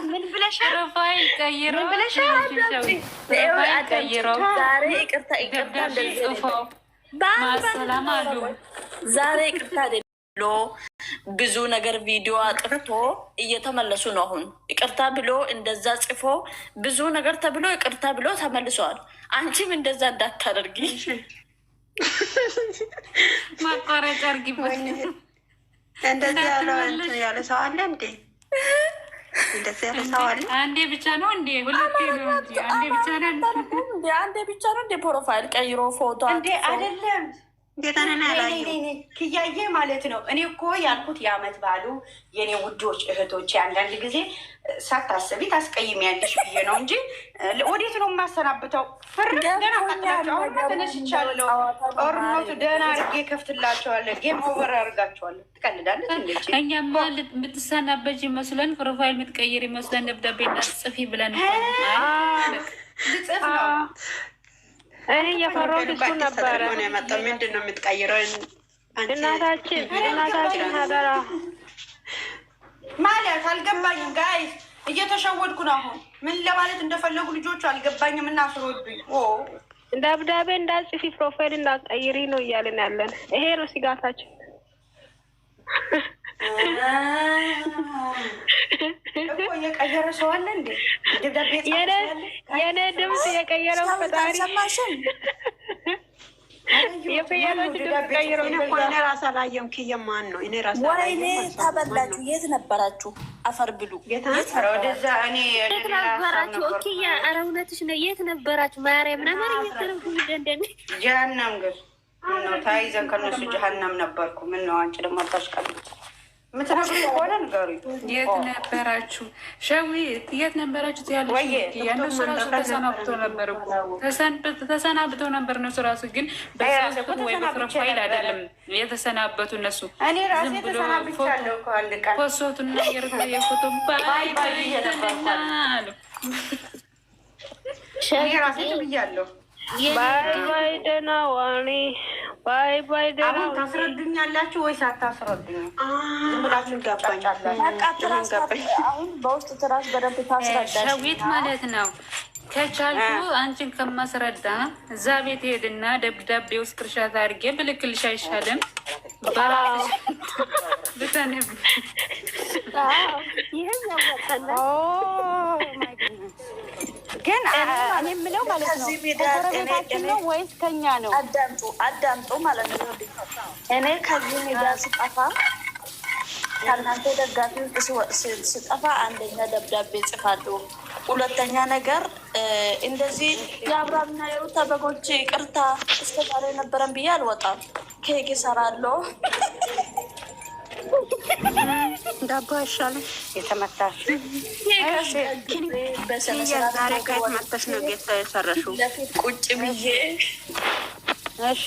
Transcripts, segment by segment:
ምን ብለሻል? ፕሮፋይል ቀይሮ ዛሬ ይቅርታ ማሰላም አሉ። ዛሬ ይቅርታ ብሎ ብዙ ነገር ቪዲዮ አጥፍቶ እየተመለሱ ነው። አሁን ይቅርታ ብሎ እንደዛ ጽፎ ብዙ ነገር ተብሎ ይቅርታ ብሎ ተመልሰዋል። አንቺም እንደዛ እንዳታደርጊ ማቋረጫ አርጊበት። እንደዚህ ያለ ሰው አለ እንዴ? እንደዚህ ያለ ሰው አለ? አንዴ ብቻ ነው እንዴ? ሁለቴ ነው እንዴ? አንዴ ብቻ ነው እንዴ? አንዴ ብቻ ነው እንዴ? ፕሮፋይል ቀይሮ ፎቶ እንዴ? አይደለም ክያዬ ማለት ነው። እኔ እኮ ያልኩት የአመት ባሉ የኔ ውዶች እህቶች፣ አንዳንድ ጊዜ ሳታስቢ ታስቀይሚያለሽ ብዬ ነው እንጂ ወዴት ነው የማሰናብተው? ደህና ቀጥላቸው። አሁን ተነስቻለሁ። ጦርነቱ ደህና አድርጌ ከፍትላቸዋለሁ። ጌም ኦቨር አድርጋቸዋለሁ። ትቀልዳለች እንዴ? እኛማ የምትሰናበጅ ይመስለን ፕሮፋይል የምትቀይር ይመስለን ደብዳቤ ጽፊ ብለን ልጽፍ ነው። እኔ እየፈራሁት እሱ ነበረ። ምንድን ነው የምትቀይረው? እናታችን ሀገራ ማለት አልገባኝም። ጋይስ እየተሸወድኩ ነው። አሁን ምን ለማለት እንደፈለጉ ልጆቹ አልገባኝም። እና አስሮዱኝ ደብዳቤ እንዳጽፊ ፕሮፋይል እንዳትቀይሪ ነው እያልን ያለን። ይሄ ነው ስጋታችን። እኮ የቀየረ ሰው አለ እንዴ? የኔ ድምፅ የቀየረው ፈጣሪ ራሳ ላየም ክየማን ነው። እኔ ራሳ ወይኔ ተበላችሁ። የት ነበራችሁ? አፈር ብሉ። ወደዛ እኔ የት ነበራችሁ? ኦኬ ኧረ እውነትሽ ነው። የት ነበራችሁ? ማርያም ነበር እየተረፉ እንደነ ጀሃነም ግን ነው ታይዘን ከነሱ ጀሃነም ነበርኩ። ምን ነው አንቺ ደግሞ አታሽቀልጥ ምትነግሩ ከሆነ ንገሩኝ። የት ነበራችሁ? ሸዊት የት ነበራችሁ? ያለሽ ያነሱ ራሱ ተሰናብቶ ነበር እኮ ተሰናብተው ነበር እነሱ ራሱ። ግን በፌስቡክ ወይ በፕሮፋይል አይደለም የተሰናበቱ እነሱ። እኔ ራሴ ተሰናብቻለሁ እኮ አንድ ቀን ፖስቱና የፎቶ ባይ አሉ። እኔ ራሴ ብያለሁ። ባይ ደህና ዋኔ ባይ ደህና። አሁን ታስረዱኛላችሁ ወይስ አታስረዱኝ? ዝም ብላችሁ ገባኝ። አሁን በውስጥ ትራስ በደንብ ታስረዳሽ። ሸዊት ማለት ነው። ከቻልኩ አንቺን ከማስረዳ እዛ ቤት ሄድና ደብዳቤ ውስጥ ቅርሻት አድርጌ ብልክልሽ አይሻልም? ብተንብ ይህም ያወጣለ ግን እኔ የምለው ማለት ነው ጎረቤታችን ነው ወይስ ከኛ ነው? አዳምጡ ማለት ነው። እኔ ከዚህ ሜዳ ስጠፋ ከእናንተ ደጋፊ ስጠፋ አንደኛ ደብዳቤ ጽፋለሁ። ሁለተኛ ነገር እንደዚህ የአብርሃምና የሩታ በጎች ይቅርታ እስከ ዛሬ ነበረን ብዬ አልወጣም። ኬክ እሰራለሁ። ዳቦ አይሻልም? የተመታሽ ዛሬ ከየት መጥተሽ ነው ጌት የሰራሽው? ለፊት ቁጭ ብዬ እሺ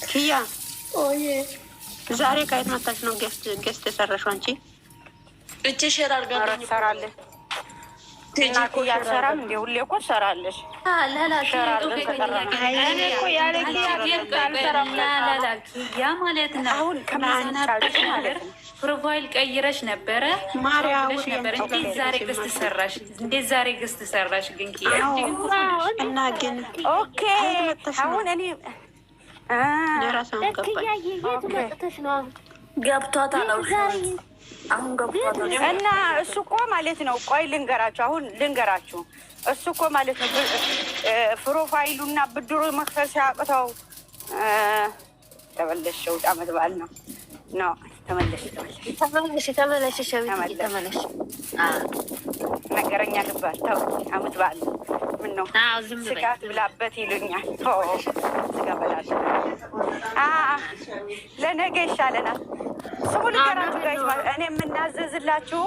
ኪያ ዛሬ ከየት መጥተሽ ነው ጌስት የሰራሽው? አንቺ እቺ ሼር አድርጋለሁ ሰራለህ እና ኪያ ሰራም እንደ ሁሌ እኮ ሰራለሽ ያ ማለት ነው። አሁን ከማሰናበሽ ማለት ነው። ፕሮፋይል ቀይረሽ ነበረ ማርያሽ ነበረ። እንዴት ዛሬ ገስት ሰራሽ? እንዴት ዛሬ ገስት ሰራሽ? ግን እና ግን ኦኬ አሁን እኔ ለራሳን ገብቷታል። አሁን ገብቷታል። እና እሱ እኮ ማለት ነው። ቆይ ልንገራችሁ፣ አሁን ልንገራችሁ። እሱ እኮ ማለት ነው ፕሮፋይሉና ብድሩ መክፈል ሲያቅተው ተመለሽው አመት በዓል ነው ነው ተመለሽ ነገረኛ ልባል ተው አመት በዓል ምን ነው ስጋት ብላበት ይሉኛል። ስጋ በላለሁ ለነገ ይሻለናል። ስሙ ልንገራችሁ ጋይስ፣ እኔ የምናዘዝላችሁ